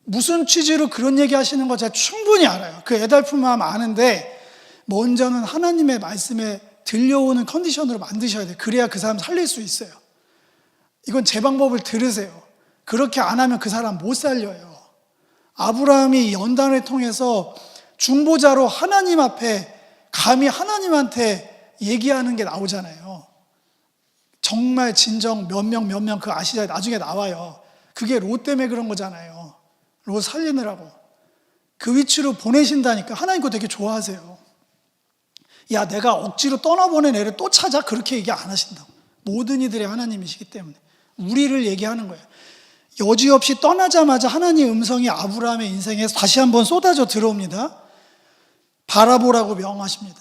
무슨 취지로 그런 얘기 하시는 거 제가 충분히 알아요. 그 애달픈 마음 아는데, 먼저는 하나님의 말씀에 들려오는 컨디션으로 만드셔야 돼요. 그래야 그 사람 살릴 수 있어요. 이건 제 방법을 들으세요. 그렇게 안 하면 그 사람 못 살려요. 아브라함이 연단을 통해서 중보자로 하나님 앞에 감히 하나님한테 얘기하는 게 나오잖아요. 정말 진정 몇 명 그거 아시잖아요. 나중에 나와요. 그게 롯 때문에 그런 거잖아요. 롯 살리느라고. 그 위치로 보내신다니까. 하나님 그거 되게 좋아하세요. 야, 내가 억지로 떠나보낸 애를 또 찾아? 그렇게 얘기 안 하신다고. 모든 이들의 하나님이시기 때문에 우리를 얘기하는 거예요. 여지없이 떠나자마자 하나님의 음성이 아브라함의 인생에 다시 한번 쏟아져 들어옵니다. 바라보라고 명하십니다.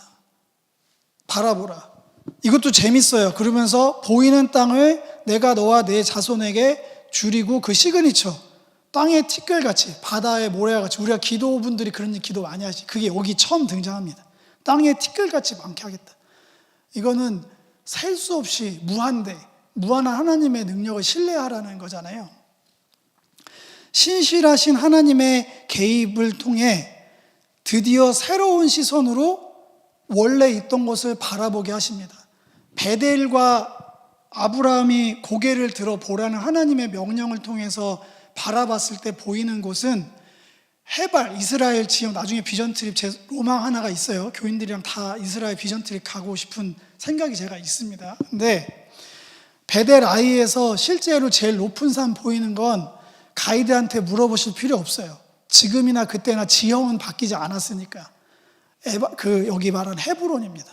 바라보라. 이것도 재밌어요. 그러면서 보이는 땅을 내가 너와 내 자손에게 주리고, 그 시그니처, 땅의 티끌같이, 바다의 모래같이, 우리가 기도분들이 그런 기도 많이 하시, 그게 여기 처음 등장합니다. 땅의 티끌같이 많게 하겠다. 이거는 셀 수 없이 무한한 하나님의 능력을 신뢰하라는 거잖아요. 신실하신 하나님의 개입을 통해 드디어 새로운 시선으로 원래 있던 것을 바라보게 하십니다. 베델과 아브라함이 고개를 들어 보라는 하나님의 명령을 통해서 바라봤을 때 보이는 곳은 해발, 이스라엘 지역, 나중에 비전 트립, 제 로망 하나가 있어요. 교인들이랑 다 이스라엘 비전 트립 가고 싶은 생각이 제가 있습니다. 근데 베델 아이에서 실제로 제일 높은 산 보이는 건 가이드한테 물어보실 필요 없어요. 지금이나 그때나 지형은 바뀌지 않았으니까. 여기 말한 헤브론입니다.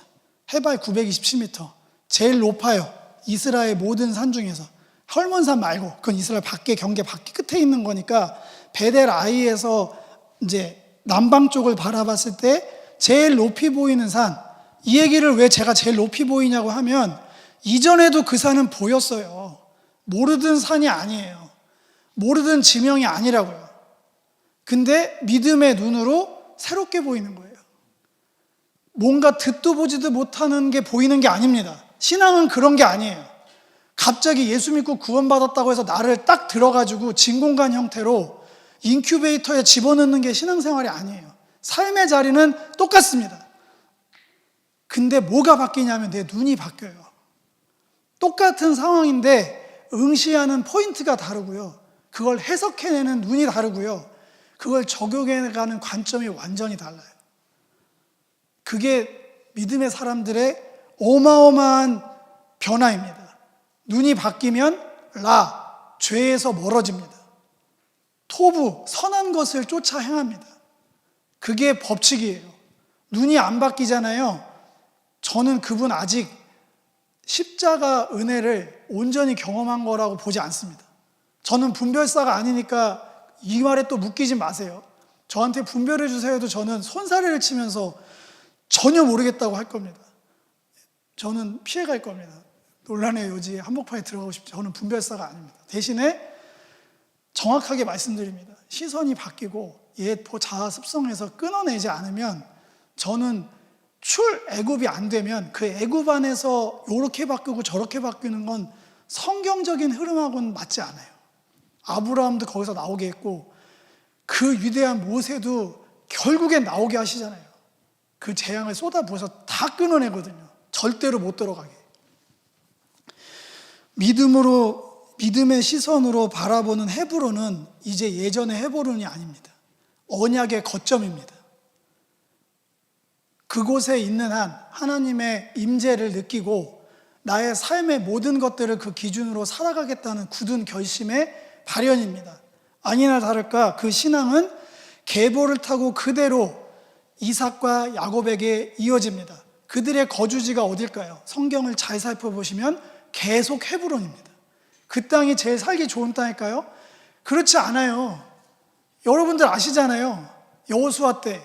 해발 927m, 제일 높아요. 이스라엘 모든 산 중에서. 헐몬산 말고, 그건 이스라엘 밖에, 경계 밖에 끝에 있는 거니까 베델 아이에서 이제 남방 쪽을 바라봤을 때 제일 높이 보이는 산. 이 얘기를 왜 제가 제일 높이 보이냐고 하면 이전에도 그 산은 보였어요. 모르던 산이 아니에요. 모르던 지명이 아니라고요. 근데 믿음의 눈으로 새롭게 보이는 거예요. 뭔가 듣도 보지도 못하는 게 보이는 게 아닙니다. 신앙은 그런 게 아니에요. 갑자기 예수 믿고 구원받았다고 해서 나를 딱 들어가지고 진공관 형태로 인큐베이터에 집어넣는 게 신앙생활이 아니에요. 삶의 자리는 똑같습니다. 근데 뭐가 바뀌냐면 내 눈이 바뀌어요. 똑같은 상황인데 응시하는 포인트가 다르고요. 그걸 해석해내는 눈이 다르고요. 그걸 적용해가는 관점이 완전히 달라요. 그게 믿음의 사람들의 어마어마한 변화입니다. 눈이 바뀌면 죄에서 멀어집니다. 토부, 선한 것을 쫓아 행합니다. 그게 법칙이에요. 눈이 안 바뀌잖아요. 저는 그분 아직 십자가 은혜를 온전히 경험한 거라고 보지 않습니다. 저는 분별사가 아니니까 이 말에 또 묶이지 마세요. 저한테 분별해 주세요 해도 저는 손사래를 치면서 전혀 모르겠다고 할 겁니다. 저는 피해갈 겁니다. 논란의 요지에 한복판에 들어가고 싶죠. 저는 분별사가 아닙니다. 대신에 정확하게 말씀드립니다. 시선이 바뀌고 옛 자아 습성에서 끊어내지 않으면 저는 출애굽이 안 되면 그 애굽 안에서 이렇게 바뀌고 저렇게 바뀌는 건 성경적인 흐름하고는 맞지 않아요. 아브라함도 거기서 나오게 했고 그 위대한 모세도 결국엔 나오게 하시잖아요. 그 재앙을 쏟아부어서 다 끊어내거든요. 절대로 못 들어가게. 믿음의 시선으로 바라보는 헤브론은 이제 예전의 헤브론이 아닙니다. 언약의 거점입니다. 그곳에 있는 한 하나님의 임재를 느끼고 나의 삶의 모든 것들을 그 기준으로 살아가겠다는 굳은 결심의 발현입니다. 아니나 다를까 그 신앙은 계보를 타고 그대로 이삭과 야곱에게 이어집니다. 그들의 거주지가 어딜까요? 성경을 잘 살펴보시면 계속 헤브론입니다. 그 땅이 제일 살기 좋은 땅일까요? 그렇지 않아요. 여러분들 아시잖아요. 여호수아 때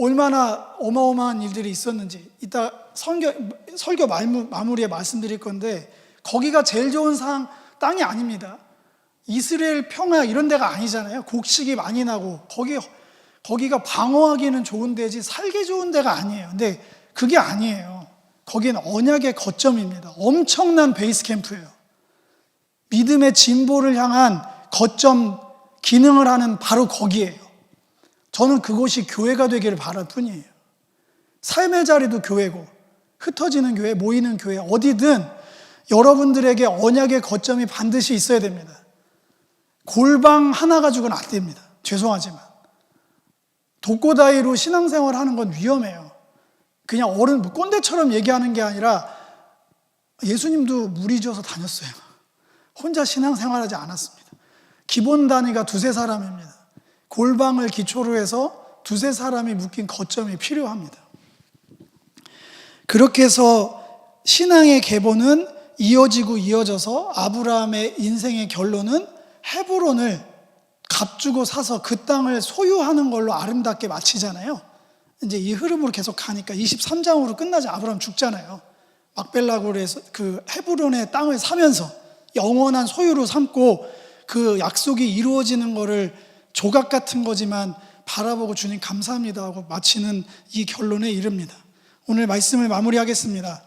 얼마나 어마어마한 일들이 있었는지 이따 설교 마무리에 말씀드릴 건데 거기가 제일 좋은 땅이 아닙니다. 이스라엘 평야 이런 데가 아니잖아요. 곡식이 많이 나고 거기가 방어하기는 좋은 데지 살기 좋은 데가 아니에요. 근데 그게 아니에요. 거기는 언약의 거점입니다. 엄청난 베이스 캠프예요. 믿음의 진보를 향한 거점 기능을 하는 바로 거기에요. 저는 그곳이 교회가 되기를 바랄 뿐이에요. 삶의 자리도 교회고 흩어지는 교회, 모이는 교회 어디든 여러분들에게 언약의 거점이 반드시 있어야 됩니다. 골방 하나 가지고는 안 됩니다. 죄송하지만 독고다이로 신앙생활 하는 건 위험해요. 그냥 어른 꼰대처럼 얘기하는 게 아니라 예수님도 무리 지어서 다녔어요. 혼자 신앙생활하지 않았습니다. 기본 단위가 2-3사람입니다. 골방을 기초로 해서 2-3사람이 묶인 거점이 필요합니다. 그렇게 해서 신앙의 계보는 이어지고 이어져서 아브라함의 인생의 결론은 헤브론을 값주고 사서 그 땅을 소유하는 걸로 아름답게 마치잖아요. 이제 이 흐름으로 계속 가니까 23장으로 끝나지 아브라함 죽잖아요. 막벨라고 해서 그 헤브론의 땅을 사면서 영원한 소유로 삼고 그 약속이 이루어지는 거를 조각 같은 거지만 바라보고 주님 감사합니다 하고 마치는 이 결론에 이릅니다. 오늘 말씀을 마무리하겠습니다.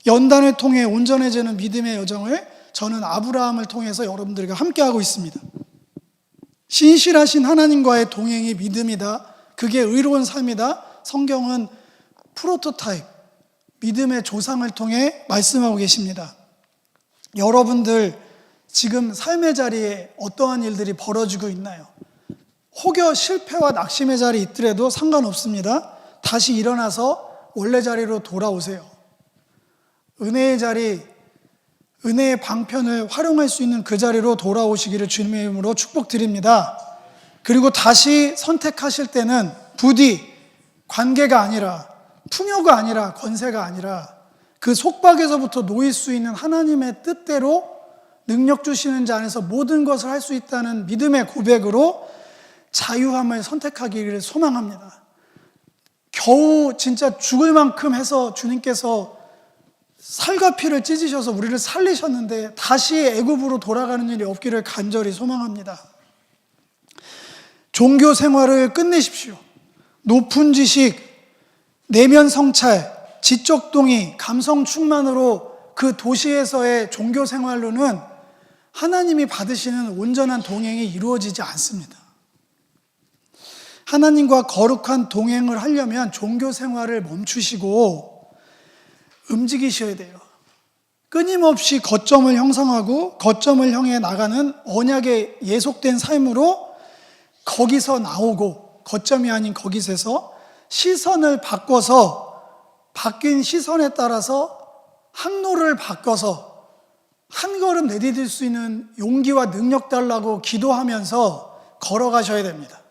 연단을 통해 온전해지는 믿음의 여정을 저는 아브라함을 통해서 여러분들과 함께하고 있습니다. 신실하신 하나님과의 동행이 믿음이다. 그게 의로운 삶이다. 성경은 프로토타입, 믿음의 조상을 통해 말씀하고 계십니다. 여러분들 지금 삶의 자리에 어떠한 일들이 벌어지고 있나요? 혹여 실패와 낙심의 자리에 있더라도 상관없습니다. 다시 일어나서 원래 자리로 돌아오세요. 은혜의 자리, 은혜의 방편을 활용할 수 있는 그 자리로 돌아오시기를 주님의 이름으로 축복드립니다. 그리고 다시 선택하실 때는 부디 관계가 아니라, 풍요가 아니라, 권세가 아니라 그 속박에서부터 놓일 수 있는 하나님의 뜻대로 능력 주시는 자 안에서 모든 것을 할 수 있다는 믿음의 고백으로 자유함을 선택하기를 소망합니다. 겨우 진짜 죽을 만큼 해서 주님께서 살과 피를 찢으셔서 우리를 살리셨는데 다시 애굽으로 돌아가는 일이 없기를 간절히 소망합니다. 종교 생활을 끝내십시오. 높은 지식, 내면 성찰, 지적 동의, 감성 충만으로 그 도시에서의 종교 생활로는 하나님이 받으시는 온전한 동행이 이루어지지 않습니다. 하나님과 거룩한 동행을 하려면 종교 생활을 멈추시고 움직이셔야 돼요. 끊임없이 거점을 형성하고 거점을 향해 나가는 언약에 예속된 삶으로 거기서 나오고, 거점이 아닌 거기서 시선을 바꿔서 바뀐 시선에 따라서 항로를 바꿔서 한 걸음 내디딜 수 있는 용기와 능력 달라고 기도하면서 걸어가셔야 됩니다.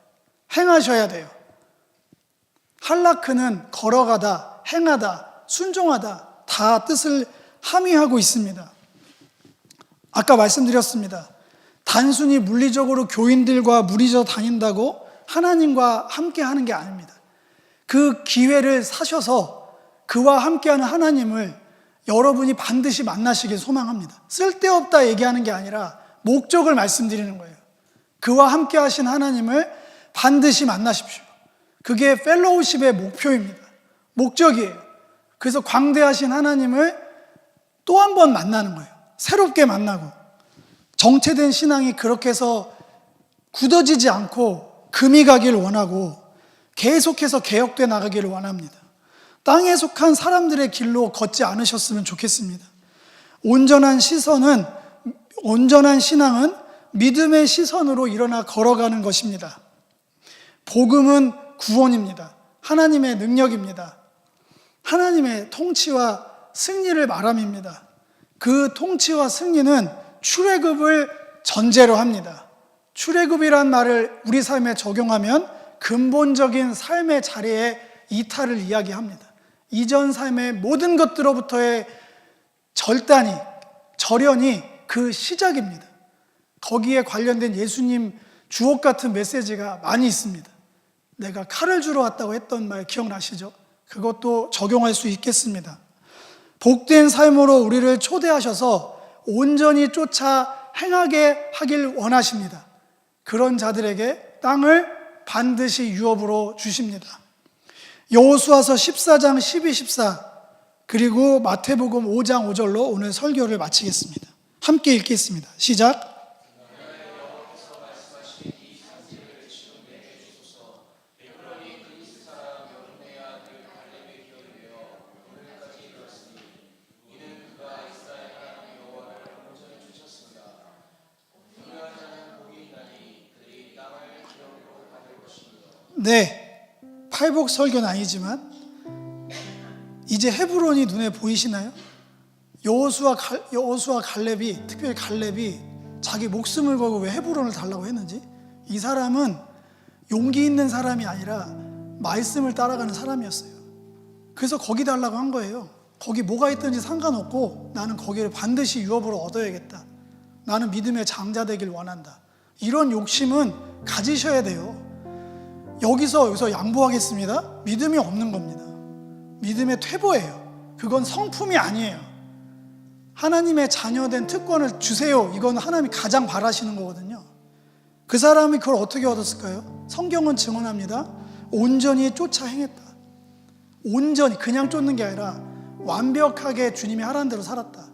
행하셔야 돼요. 할라크는 걸어가다, 행하다, 순종하다 다 뜻을 함의하고 있습니다. 아까 말씀드렸습니다. 단순히 물리적으로 교인들과 무리져 다닌다고 하나님과 함께 하는 게 아닙니다. 그 기회를 사셔서 그와 함께하는 하나님을 여러분이 반드시 만나시길 소망합니다. 쓸데없다 얘기하는 게 아니라 목적을 말씀드리는 거예요. 그와 함께 하신 하나님을 반드시 만나십시오. 그게 펠로우십의 목표입니다. 목적이에요. 그래서 광대하신 하나님을 또 한 번 만나는 거예요. 새롭게 만나고. 정체된 신앙이 그렇게 해서 굳어지지 않고 금이 가기를 원하고 계속해서 개혁돼 나가기를 원합니다. 땅에 속한 사람들의 길로 걷지 않으셨으면 좋겠습니다. 온전한 신앙은 믿음의 시선으로 일어나 걸어가는 것입니다. 복음은 구원입니다. 하나님의 능력입니다. 하나님의 통치와 승리를 말함입니다. 그 통치와 승리는 출애굽을 전제로 합니다. 출애굽이란 말을 우리 삶에 적용하면 근본적인 삶의 자리에 이탈을 이야기합니다. 이전 삶의 모든 것들로부터의 절단이, 절연이 그 시작입니다. 거기에 관련된 예수님 주옥 같은 메시지가 많이 있습니다. 내가 칼을 주러 왔다고 했던 말 기억나시죠? 그것도 적용할 수 있겠습니다. 복된 삶으로 우리를 초대하셔서 온전히 쫓아 행하게 하길 원하십니다. 그런 자들에게 땅을 반드시 유업으로 주십니다. 여호수아서 14장 12, 14 그리고 마태복음 5장 5절로 오늘 설교를 마치겠습니다. 함께 읽겠습니다. 시작. 네, 팔복 설교는 아니지만 이제 헤브론이 눈에 보이시나요? 여호수아 갈렙이, 특별히 갈렙이 자기 목숨을 걸고 왜 헤브론을 달라고 했는지, 이 사람은 용기 있는 사람이 아니라 말씀을 따라가는 사람이었어요. 그래서 거기 달라고 한 거예요. 거기 뭐가 있든지 상관없고 나는 거기를 반드시 유업으로 얻어야겠다. 나는 믿음의 장자 되길 원한다. 이런 욕심은 가지셔야 돼요. 여기서 양보하겠습니다. 믿음이 없는 겁니다. 믿음의 퇴보예요. 그건 성품이 아니에요. 하나님의 자녀된 특권을 주세요. 이건 하나님이 가장 바라시는 거거든요. 그 사람이 그걸 어떻게 얻었을까요? 성경은 증언합니다. 온전히 쫓아 행했다. 온전히, 그냥 쫓는 게 아니라 완벽하게 주님이 하라는 대로 살았다.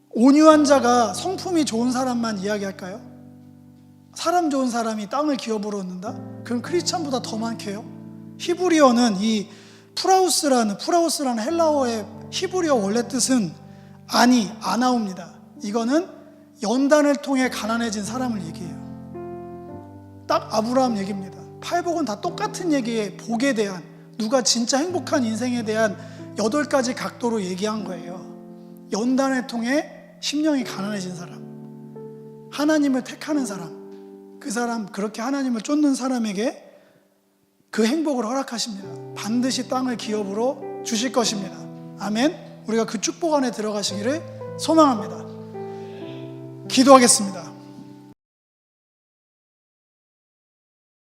온유한 자가 성품이 좋은 사람만 이야기할까요? 사람 좋은 사람이 땅을 기업으로 얻는다? 그럼 크리스찬보다 더 많게요. 히브리어는 이 프라우스라는 헬라어의 히브리어 원래 뜻은 아나우입니다. 이거는 연단을 통해 가난해진 사람을 얘기해요. 딱 아브라함 얘기입니다. 팔복은 다 똑같은 얘기에 복에 대한, 누가 진짜 행복한 인생에 대한 8가지 각도로 얘기한 거예요. 연단을 통해 심령이 가난해진 사람, 하나님을 택하는 사람, 그 사람, 그렇게 하나님을 쫓는 사람에게 그 행복을 허락하십니다. 반드시 땅을 기업으로 주실 것입니다. 아멘. 우리가 그 축복 안에 들어가시기를 소망합니다. 기도하겠습니다.